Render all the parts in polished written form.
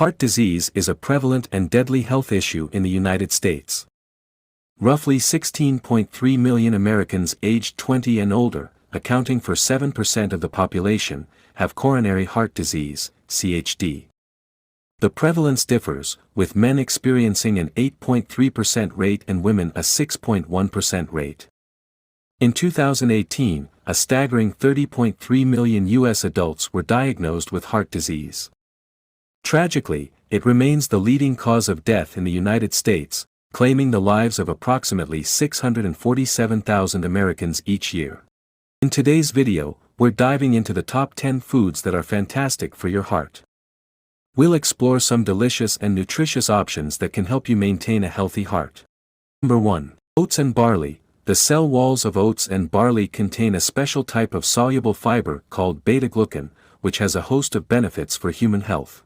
Heart disease is a prevalent and deadly health issue in the United States. Roughly 16.3 million Americans aged 20 and older, accounting for 7% of the population, have coronary heart disease, CHD. The prevalence differs, with men experiencing an 8.3% rate and women a 6.1% rate. In 2018, a staggering 30.3 million U.S. adults were diagnosed with heart disease. Tragically, it remains the leading cause of death in the United States, claiming the lives of approximately 647,000 Americans each year. In today's video, we're diving into the top 10 foods that are fantastic for your heart. We'll explore some delicious and nutritious options that can help you maintain a healthy heart. Number 1. Oats and barley. The cell walls of oats and barley contain a special type of soluble fiber called beta-glucan, which has a host of benefits for human health.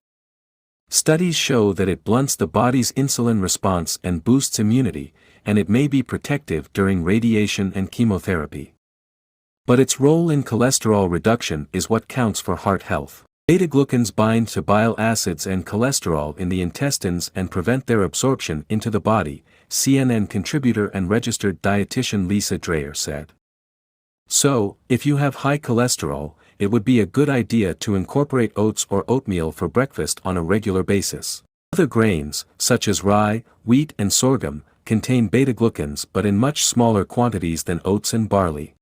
Studies show that it blunts the body's insulin response and boosts immunity, and it may be protective during radiation and chemotherapy. But its role in cholesterol reduction is what counts for heart health. Beta-glucans bind to bile acids and cholesterol in the intestines and prevent their absorption into the body, CNN contributor and registered dietitian Lisa Dreyer said. So, if you have high cholesterol, it would be a good idea to incorporate oats or oatmeal for breakfast on a regular basis. Other grains, such as rye, wheat and sorghum, contain beta-glucans but in much smaller quantities than oats and barley.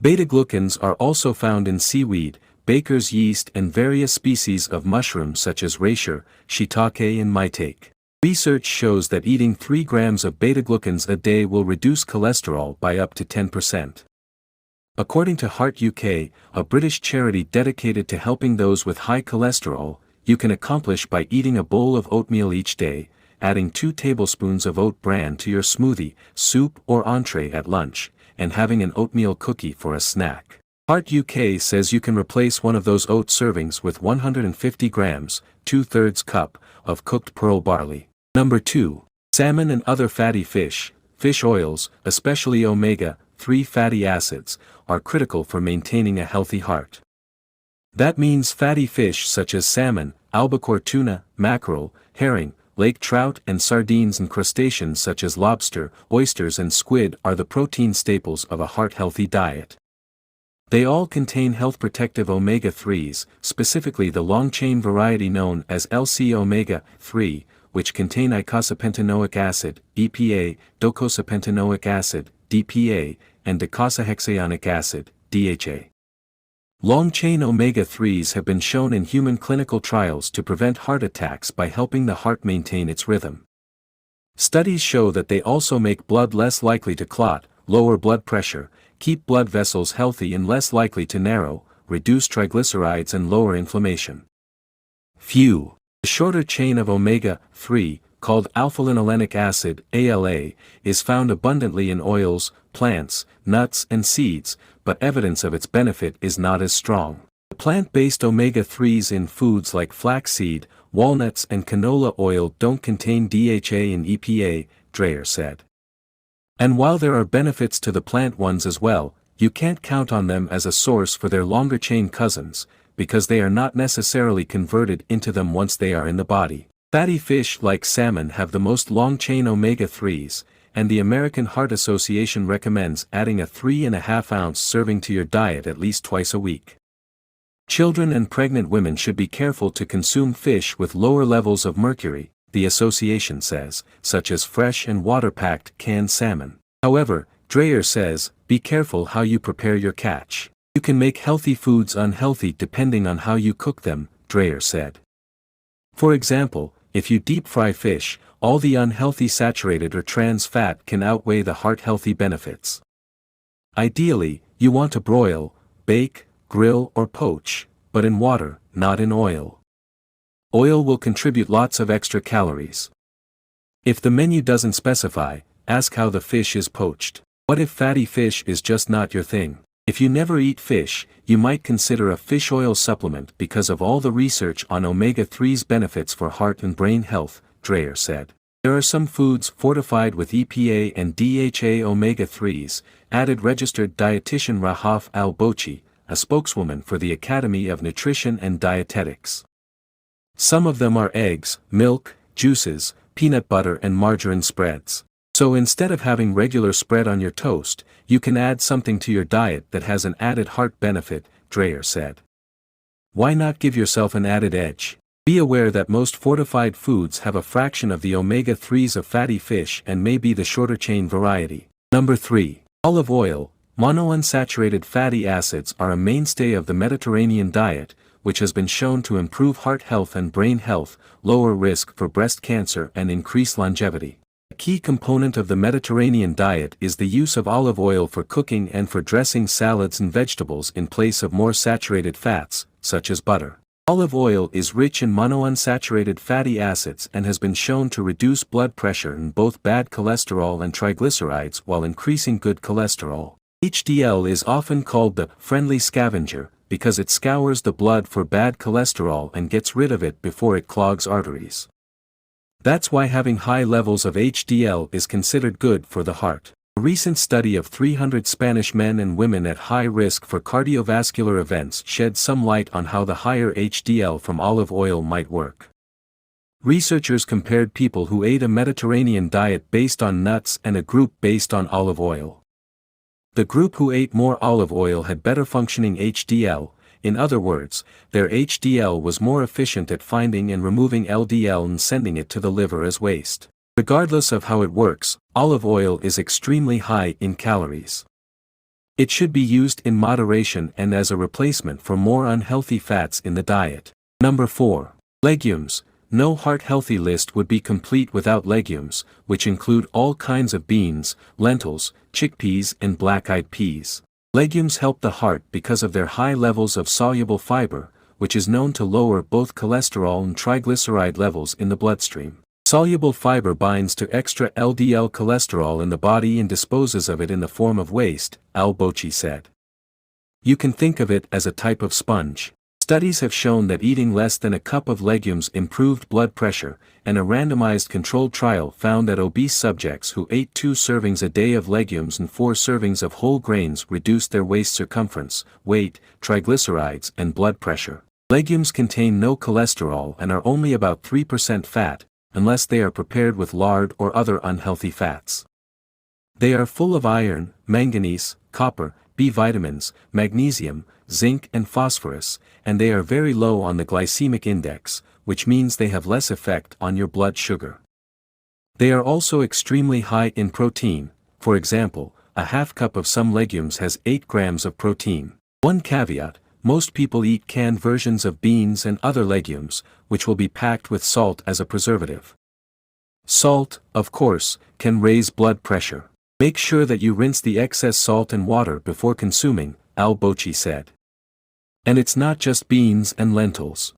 Beta-glucans are also found in seaweed, baker's yeast and various species of mushrooms such as reishi, shiitake and maitake. Research shows that eating 3 grams of beta-glucans a day will reduce cholesterol by up to 10%. According to Heart UK, a British charity dedicated to helping those with high cholesterol, you can accomplish by eating a bowl of oatmeal each day, adding 2 tablespoons of oat bran to your smoothie, soup or entree at lunch, and having an oatmeal cookie for a snack. Heart UK says you can replace one of those oat servings with 150 grams, 2/3 cup, of cooked pearl barley. Number 2. Salmon and other fatty fish. Fish oils, especially omega-3 fatty acids, are critical for maintaining a healthy heart. That means fatty fish such as salmon, albacore tuna, mackerel, herring, lake trout and sardines and crustaceans such as lobster, oysters and squid are the protein staples of a heart-healthy diet. They all contain health-protective omega-3s, specifically the long-chain variety known as LC omega-3, which contain eicosapentaenoic acid, EPA, docosapentaenoic acid, DPA, and docosahexaenoic acid, DHA. Long-chain omega-3s have been shown in human clinical trials to prevent heart attacks by helping the heart maintain its rhythm. Studies show that they also make blood less likely to clot, lower blood pressure, keep blood vessels healthy and less likely to narrow, reduce triglycerides and lower inflammation. Few. The shorter chain of omega-3, called alpha-linolenic acid, ALA, is found abundantly in oils, plants, nuts and seeds, but evidence of its benefit is not as strong. The plant-based omega-3s in foods like flaxseed, walnuts and canola oil don't contain DHA and EPA, Dreyer said. And while there are benefits to the plant ones as well, you can't count on them as a source for their longer-chain cousins, because they are not necessarily converted into them once they are in the body. Fatty fish like salmon have the most long-chain omega-3s, and the American Heart Association recommends adding a 3.5-ounce serving to your diet at least twice a week. Children and pregnant women should be careful to consume fish with lower levels of mercury, the association says, such as fresh and water-packed canned salmon. However, Dreyer says, be careful how you prepare your catch. You can make healthy foods unhealthy depending on how you cook them, Dreyer said. For example, if you deep fry fish, all the unhealthy saturated or trans fat can outweigh the heart-healthy benefits. Ideally, you want to broil, bake, grill or poach, but in water, not in oil. Oil will contribute lots of extra calories. If the menu doesn't specify, ask how the fish is poached. What if fatty fish is just not your thing? If you never eat fish, you might consider a fish oil supplement because of all the research on omega-3's benefits for heart and brain health, Dreyer said. There are some foods fortified with EPA and DHA omega-3s, added registered dietitian Rahaf Al-Bochi, a spokeswoman for the Academy of Nutrition and Dietetics. Some of them are eggs, milk, juices, peanut butter and margarine spreads. So instead of having regular spread on your toast, you can add something to your diet that has an added heart benefit, Dreyer said. Why not give yourself an added edge? Be aware that most fortified foods have a fraction of the omega-3s of fatty fish and may be the shorter chain variety. Number 3. Olive oil. Monounsaturated fatty acids are a mainstay of the Mediterranean diet, which has been shown to improve heart health and brain health, lower risk for breast cancer and increase longevity. A key component of the Mediterranean diet is the use of olive oil for cooking and for dressing salads and vegetables in place of more saturated fats, such as butter. Olive oil is rich in monounsaturated fatty acids and has been shown to reduce blood pressure and both bad cholesterol and triglycerides while increasing good cholesterol. HDL is often called the friendly scavenger because it scours the blood for bad cholesterol and gets rid of it before it clogs arteries. That's why having high levels of HDL is considered good for the heart. A recent study of 300 Spanish men and women at high risk for cardiovascular events shed some light on how the higher HDL from olive oil might work. Researchers compared people who ate a Mediterranean diet based on nuts and a group based on olive oil. The group who ate more olive oil had better functioning HDL, in other words, their HDL was more efficient at finding and removing LDL and sending it to the liver as waste. Regardless of how it works, olive oil is extremely high in calories. It should be used in moderation and as a replacement for more unhealthy fats in the diet. Number 4. Legumes. No heart-healthy list would be complete without legumes, which include all kinds of beans, lentils, chickpeas and black-eyed peas. Legumes help the heart because of their high levels of soluble fiber, which is known to lower both cholesterol and triglyceride levels in the bloodstream. Soluble fiber binds to extra LDL cholesterol in the body and disposes of it in the form of waste, Al-Bochi said. You can think of it as a type of sponge. Studies have shown that eating less than a cup of legumes improved blood pressure, and a randomized controlled trial found that obese subjects who ate 2 servings a day of legumes and 4 servings of whole grains reduced their waist circumference, weight, triglycerides and blood pressure. Legumes contain no cholesterol and are only about 3% fat, unless they are prepared with lard or other unhealthy fats. They are full of iron, manganese, copper, B vitamins, magnesium, zinc and phosphorus, and they are very low on the glycemic index, which means they have less effect on your blood sugar. They are also extremely high in protein. For example, a half cup of some legumes has 8 grams of protein. One caveat: most people eat canned versions of beans and other legumes, which will be packed with salt as a preservative. Salt, of course, can raise blood pressure. Make sure that you rinse the excess salt and water before consuming, Al-Bochi said. And it's not just beans and lentils.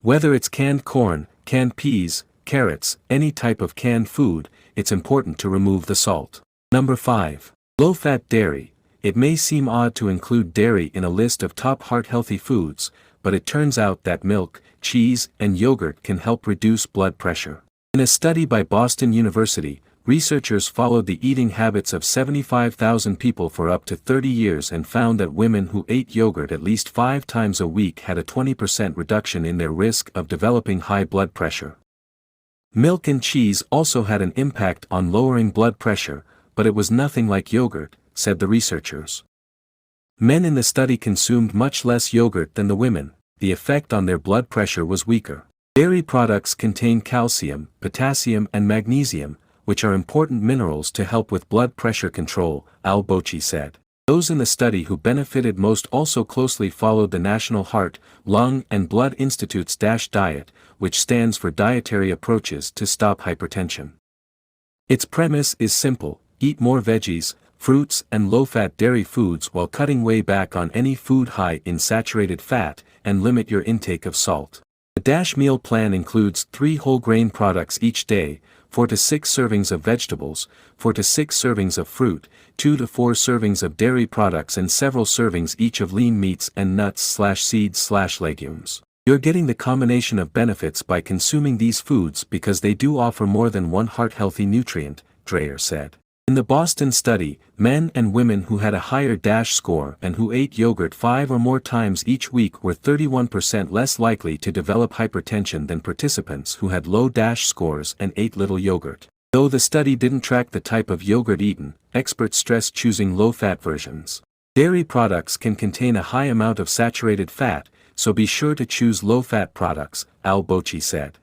Whether it's canned corn, canned peas, carrots, any type of canned food, it's important to remove the salt. Number 5. Low-fat dairy. It may seem odd to include dairy in a list of top heart-healthy foods, but it turns out that milk, cheese, and yogurt can help reduce blood pressure. In a study by Boston University, researchers followed the eating habits of 75,000 people for up to 30 years and found that women who ate yogurt at least 5 times a week had a 20% reduction in their risk of developing high blood pressure. Milk and cheese also had an impact on lowering blood pressure, but it was nothing like yogurt, said the researchers. Men in the study consumed much less yogurt than the women. The effect on their blood pressure was weaker. Dairy products contain calcium, potassium and magnesium, which are important minerals to help with blood pressure control, Al-Bochi said. Those in the study who benefited most also closely followed the National Heart, Lung and Blood Institute's DASH diet, which stands for Dietary Approaches to Stop Hypertension. Its premise is simple: eat more veggies, fruits and low-fat dairy foods while cutting way back on any food high in saturated fat, and limit your intake of salt. The DASH meal plan includes 3 whole grain products each day, 4 to 6 servings of vegetables, 4 to 6 servings of fruit, 2 to 4 servings of dairy products and several servings each of lean meats and nuts/seeds/legumes. You're getting the combination of benefits by consuming these foods because they do offer more than one heart-healthy nutrient, Dreyer said. In the Boston study, men and women who had a higher DASH score and who ate yogurt 5 or more times each week were 31% less likely to develop hypertension than participants who had low DASH scores and ate little yogurt. Though the study didn't track the type of yogurt eaten, experts stress choosing low-fat versions. Dairy products can contain a high amount of saturated fat, so be sure to choose low-fat products, Al Bochi said.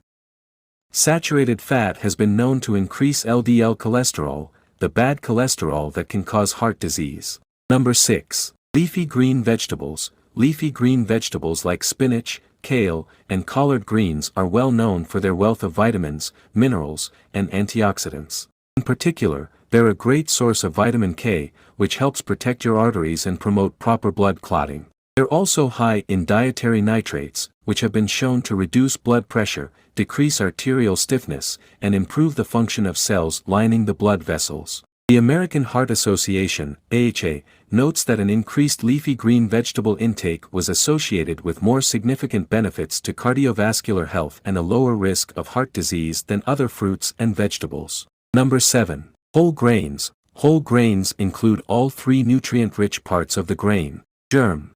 Saturated fat has been known to increase LDL cholesterol, the bad cholesterol that can cause heart disease. Number 6. Leafy green vegetables. Leafy green vegetables like spinach, kale, and collard greens are well known for their wealth of vitamins, minerals, and antioxidants. In particular, they're a great source of vitamin K, which helps protect your arteries and promote proper blood clotting. They're also high in dietary nitrates, which have been shown to reduce blood pressure, decrease arterial stiffness, and improve the function of cells lining the blood vessels. The American Heart Association, AHA, notes that an increased leafy green vegetable intake was associated with more significant benefits to cardiovascular health and a lower risk of heart disease than other fruits and vegetables. Number 7. Whole grains. Whole grains include all 3 nutrient-rich parts of the grain: germ,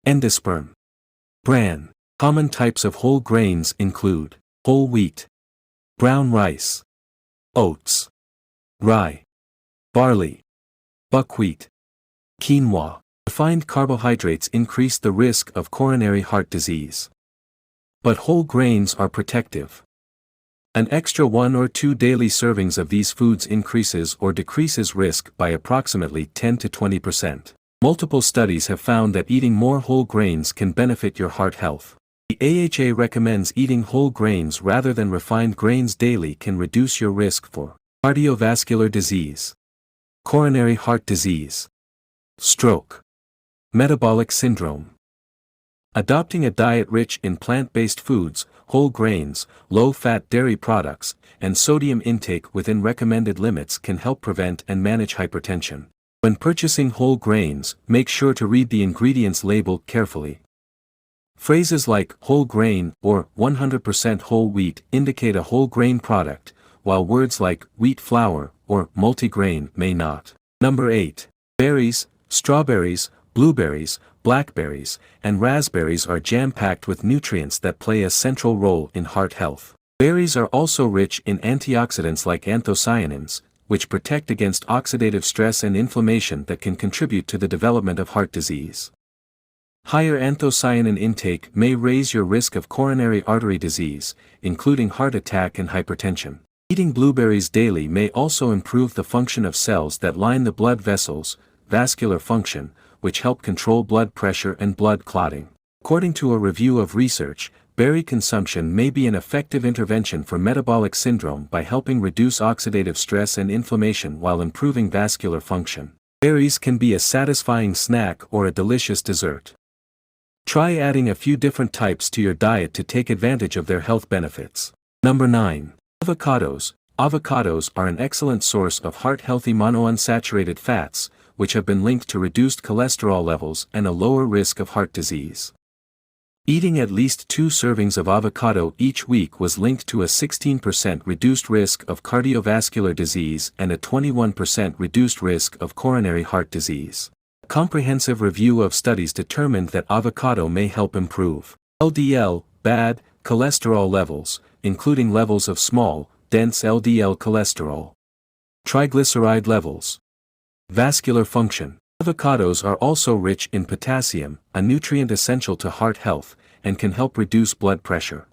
endosperm, bran. Common types of whole grains include whole wheat, brown rice, oats, rye, barley, buckwheat, quinoa. Refined carbohydrates increase the risk of coronary heart disease. But whole grains are protective. An extra 1 or 2 daily servings of these foods increases or decreases risk by approximately 10 to 20%. Multiple studies have found that eating more whole grains can benefit your heart health. The AHA recommends eating whole grains rather than refined grains daily can reduce your risk for cardiovascular disease, coronary heart disease, stroke, metabolic syndrome. Adopting a diet rich in plant-based foods, whole grains, low-fat dairy products, and sodium intake within recommended limits can help prevent and manage hypertension. When purchasing whole grains, make sure to read the ingredients label carefully. Phrases like whole grain or 100% whole wheat indicate a whole grain product, while words like wheat flour or multigrain may not. Number 8. Berries. Strawberries, blueberries, blackberries, and raspberries are jam-packed with nutrients that play a central role in heart health. Berries are also rich in antioxidants like anthocyanins, which protect against oxidative stress and inflammation that can contribute to the development of heart disease. Higher anthocyanin intake may raise your risk of coronary artery disease, including heart attack and hypertension. Eating blueberries daily may also improve the function of cells that line the blood vessels, vascular function, which help control blood pressure and blood clotting. According to a review of research, berry consumption may be an effective intervention for metabolic syndrome by helping reduce oxidative stress and inflammation while improving vascular function. Berries can be a satisfying snack or a delicious dessert. Try adding a few different types to your diet to take advantage of their health benefits. Number 9. Avocados. Avocados are an excellent source of heart-healthy monounsaturated fats, which have been linked to reduced cholesterol levels and a lower risk of heart disease. Eating at least 2 servings of avocado each week was linked to a 16% reduced risk of cardiovascular disease and a 21% reduced risk of coronary heart disease. A comprehensive review of studies determined that avocado may help improve LDL, bad cholesterol levels, including levels of small, dense LDL cholesterol, triglyceride levels, vascular function. Avocados are also rich in potassium, a nutrient essential to heart health, and can help reduce blood pressure.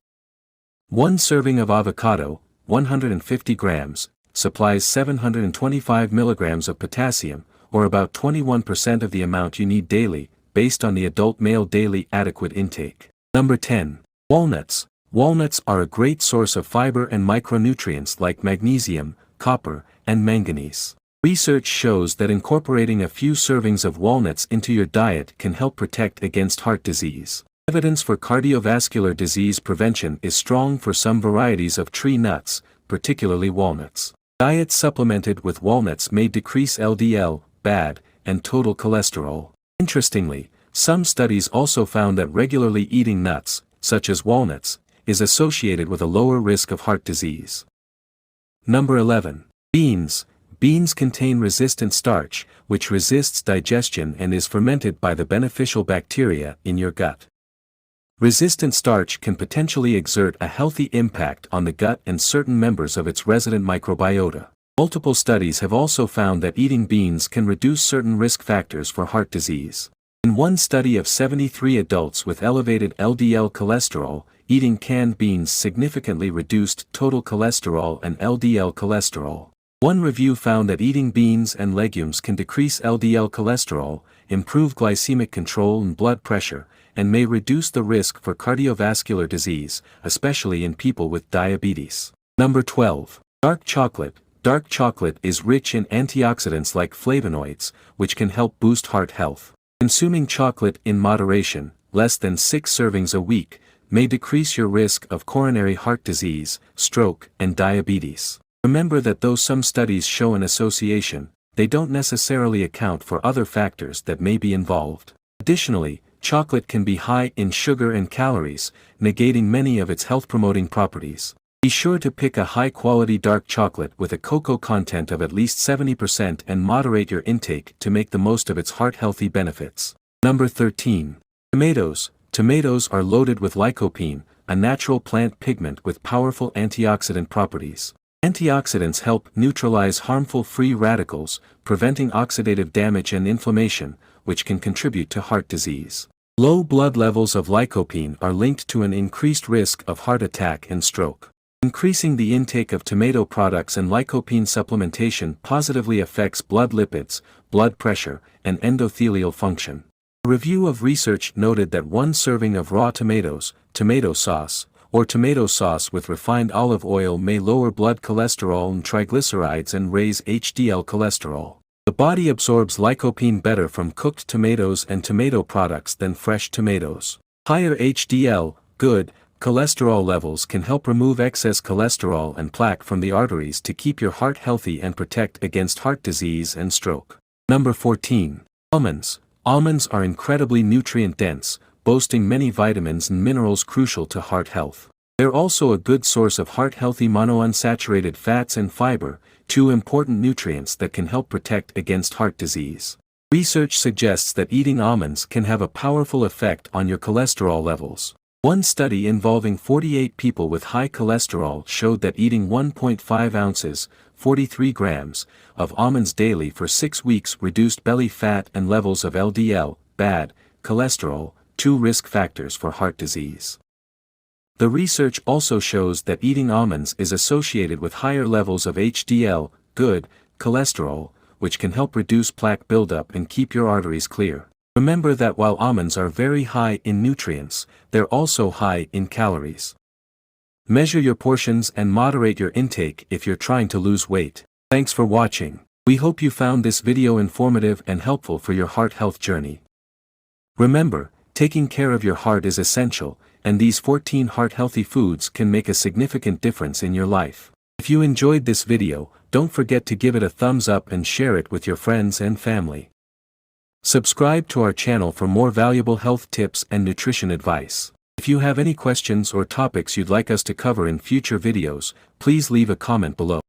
1 serving of avocado, 150 grams, supplies 725 milligrams of potassium, or about 21% of the amount you need daily, based on the adult male daily adequate intake. Number 10. Walnuts. Walnuts are a great source of fiber and micronutrients like magnesium, copper, and manganese. Research shows that incorporating a few servings of walnuts into your diet can help protect against heart disease. Evidence for cardiovascular disease prevention is strong for some varieties of tree nuts, particularly walnuts. Diets supplemented with walnuts may decrease LDL, bad, and total cholesterol. Interestingly, some studies also found that regularly eating nuts, such as walnuts, is associated with a lower risk of heart disease. Number 11. Beans. Beans contain resistant starch, which resists digestion and is fermented by the beneficial bacteria in your gut. Resistant starch can potentially exert a healthy impact on the gut and certain members of its resident microbiota. Multiple studies have also found that eating beans can reduce certain risk factors for heart disease. In one study of 73 adults with elevated LDL cholesterol, eating canned beans significantly reduced total cholesterol and LDL cholesterol. One review found that eating beans and legumes can decrease LDL cholesterol, improve glycemic control and blood pressure, and may reduce the risk for cardiovascular disease, especially in people with diabetes. Number 12. Dark chocolate. Dark chocolate is rich in antioxidants like flavonoids, which can help boost heart health. Consuming chocolate in moderation, less than 6 servings a week, may decrease your risk of coronary heart disease, stroke, and diabetes. Remember that though some studies show an association, they don't necessarily account for other factors that may be involved. Additionally, chocolate can be high in sugar and calories, negating many of its health-promoting properties. Be sure to pick a high-quality dark chocolate with a cocoa content of at least 70% and moderate your intake to make the most of its heart-healthy benefits. Number 13. Tomatoes. Tomatoes are loaded with lycopene, a natural plant pigment with powerful antioxidant properties. Antioxidants help neutralize harmful free radicals, preventing oxidative damage and inflammation, which can contribute to heart disease. Low blood levels of lycopene are linked to an increased risk of heart attack and stroke. Increasing the intake of tomato products and lycopene supplementation positively affects blood lipids, blood pressure, and endothelial function. A review of research noted that one serving of raw tomatoes, tomato sauce, or tomato sauce with refined olive oil may lower blood cholesterol and triglycerides and raise HDL cholesterol. The body absorbs lycopene better from cooked tomatoes and tomato products than fresh tomatoes. Higher HDL, good, cholesterol levels can help remove excess cholesterol and plaque from the arteries to keep your heart healthy and protect against heart disease and stroke. Number 14. Almonds. Almonds are incredibly nutrient-dense, boasting many vitamins and minerals crucial to heart health. They're also a good source of heart-healthy monounsaturated fats and fiber, 2 important nutrients that can help protect against heart disease. Research suggests that eating almonds can have a powerful effect on your cholesterol levels. One study involving 48 people with high cholesterol showed that eating 1.5 ounces, 43 grams, of almonds daily for 6 weeks reduced belly fat and levels of LDL, bad cholesterol, 2 risk factors for heart disease. The research also shows that eating almonds is associated with higher levels of HDL, good, cholesterol, which can help reduce plaque buildup and keep your arteries clear. Remember that while almonds are very high in nutrients, they're also high in calories. Measure your portions and moderate your intake if you're trying to lose weight. Thanks for watching. We hope you found this video informative and helpful for your heart health journey. Remember, taking care of your heart is essential, and these 14 heart-healthy foods can make a significant difference in your life. If you enjoyed this video, don't forget to give it a thumbs up and share it with your friends and family. Subscribe to our channel for more valuable health tips and nutrition advice. If you have any questions or topics you'd like us to cover in future videos, please leave a comment below.